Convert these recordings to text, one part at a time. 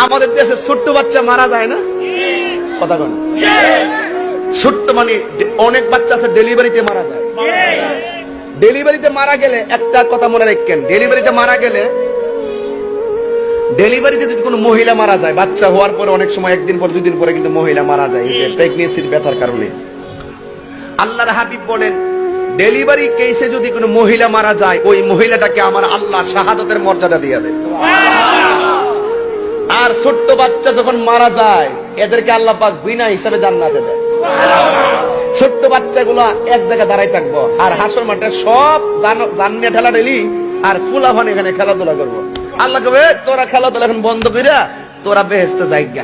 আমাদের দেশে ছোট্ট বাচ্চা মারা যায় না? কথা বলেন। ছোট্ট মানে অনেক বাচ্চা আছে ডেলিভারিতে মারা যায়। ডেলিভারিতে মারা গেলে একটা কথা মনে রাখেন, ডেলিভারিতে যদি কোনো মহিলা মারা যায়, বাচ্চা হওয়ার পরে অনেক সময় একদিন পর দুদিন পরে কিন্তু মহিলা মারা যায় প্রেগনেন্সির ব্যথার কারণে। আল্লাহর হাবিব বলেন, ডেলিভারি কেসে যদি কোনো মহিলা মারা যায়, ওই মহিলাটাকে আমার আল্লাহ শাহাদাতের মর্যাদা দিয়ে দেয়। আর ছোট্ট বাচ্চা যখন মারা যায়, এদেরকে আল্লাহ পাক বিনা হিসাবে জান্নাতে দেয়। ছোট্ট বাচ্চাগুলো এক জায়গায় দাঁড়াই থাকবো, আর হাসর মাঠে সব জান্নে ঠেলা ঠেলি আর ফুলাফান এখানে খেলাধুলা করবো। আল্লাহ কবে, তোরা খেলাধুলা এখন বন্ধ করিয়া তোরা বেহেশতে যাইগা।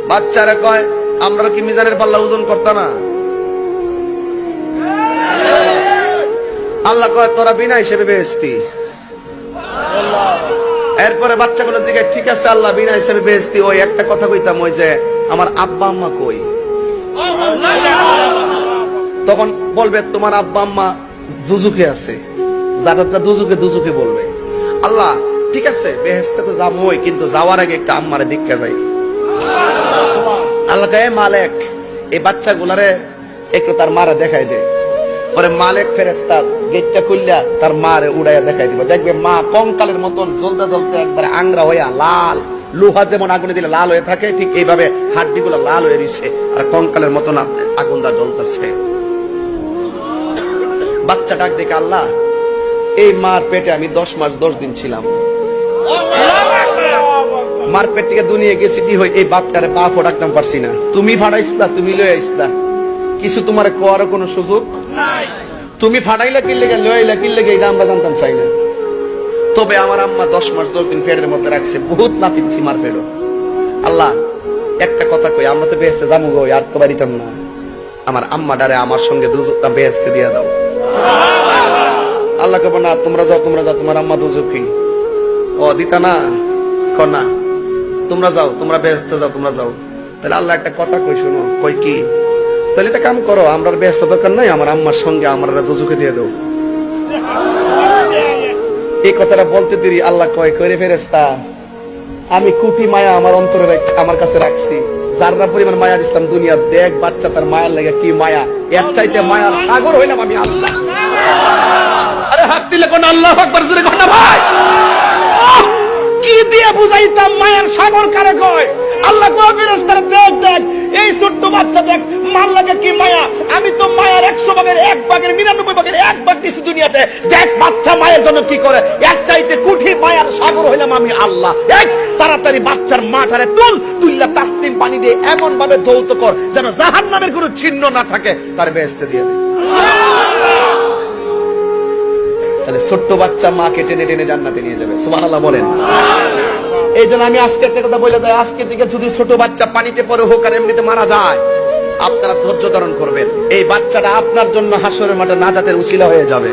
বাচ্চারা কয়, আমরা কি মিজানের পাল্লা ওজন করতাম না? আল্লাহ কয়, তোরা বিনা হিসেবে বেহেশতি। এরপরে বাচ্চাগুলো জিজ্ঞাসা, ঠিক আছে আল্লাহ বিনা হিসেবে বেহেশতি, ওই একটা কথা কইতাম, ওই যে আমার আব্বা আম্মা কই? তখন বলবে, তোমার আব্বা আম্মা দুজুকে আছে, যারা দুজুকে বলবে। আল্লাহ ঠিক আছে, বেহেশতে তো যাবোই, কিন্তু যাওয়ার আগে একটা আম্মারে দীক্ষা যাই। আল্লাহ কয়, মালিক এই বাচ্চাগুলারে একটু তার মারে দেখাই দে। পরে মালিক ফেরেশতা গেটটা খুললা তার মারে উড়াইয়া দেখাই দিব। দেখবে মা কঙ্কালের মতন জ্বলতে জ্বলতে একবারে আংরা হইয়া লাল, লোহা যেমন আগুনে দিলে লাল হয়ে থাকে, ঠিক এইভাবে হাড্ডিগুলো লাল হয়ে রয়েছে আর কঙ্কালের মতন আগুনটা জ্বলতেছে। বাচ্চা ডাক দেখে, আল্লাহ এই মার পেটে আমি 10 মাস 10 দিন ছিলাম, মার পেট থেকে দুনিয়া গেছি, এই বাপটারে পা ফোটাকতাম পারছি না, তুমি ফাটাইছিলা, তুমি লয়ে আইসলা, কিছু তোমার কোয়ার কোনো সুযোগ নাই, তুমি ফাটাইলা কিনলে গে লইলা কিনলে গে, এটা আমরা জানতাম চাই না। তবে আমার আম্মা 10 মাস 10 দিন পেটের মধ্যে রাখছে, বহুত নাতি দিছি মার পেলো। আল্লাহ একটা কথা কই, আমরা তো বেহেশতে যাবো গো, আর তো বাড়িতাম না, আমার আম্মা ডারে আমার সঙ্গে দুজকটা বেহেশতে দিয়া দাও। আল্লাহ কব, না তোমরা যাও, তোমার আম্মা দুজকি। ও দিতা না, না তোমরা যাও, তোমরা বেহেশতে যাও, তোমরা যাও। তাহলে আল্লাহ একটা কথা কই, শোনো। কই কি? তাহলে এটা কাম করো, আমরা বেহেশত দরকার নাই, আমার আম্মার সঙ্গে আমরা দুজকে দিয়ে দাও। এই কথাটা বলতে দেরি আল্লাহ কয়, করে ফেরেশতা আমি কোটি মায়া আমার অন্তরে আমার কাছে রাখছি, যারা পরিমাণ মায়া দিছিলাম দুনিয়া, দেখ বাচ্চা তার মায়ের লাগে কি মায়া, এর চাইতে মায়ার সাগর হইলাম আমি আল্লাহ। আরে হাত দিলে কোন আল্লাহু আকবার জোরে কোন ভাই, কি দিয়ে বুঝাইতাম মায়ার সাগর কারে কয়? আল্লাহ কয়, ফেরেশতারা দেখ দেখ এই ছোট্ট বাচ্চা দেখ মার লাগে কি মায়া, আমি তো মায়ার 100 ভাগের 1 ভাগের 99 ভাগের 1 ভাগ দিছি দুনিয়াতে, দেখ বাচ্চা মায়ের জন্য কি করে, এক চাইতে কোটি মায়ার সাগর হইলাম আমি আল্লাহ। এক তাড়াতাড়ি বাচ্চার মাথারে তুললা তাসনিম পানি দিয়ে এমন ভাবে ধৌত কর যেন জাহান্নামের কোনো চিহ্ন না থাকে, তার বেহেশতে দিয়ে দে। তাহলে ছোট্ট বাচ্চা মাকে টেনে টেনে জান্নাতে নিয়ে যাবে। সুবহানাল্লাহ বলেন। এই জন্য আমি আজকে একটা কথা বলে দেয়, আজকে থেকে যদি ছোট বাচ্চা পানিতে পড়ে হোক আর এমনিতে মারা যায়, আপনারা ধৈর্য ধারণ করবেন, এই বাচ্চাটা আপনার জন্য হাসরের মাঠে নাজাতের উসিলা হয়ে যাবে।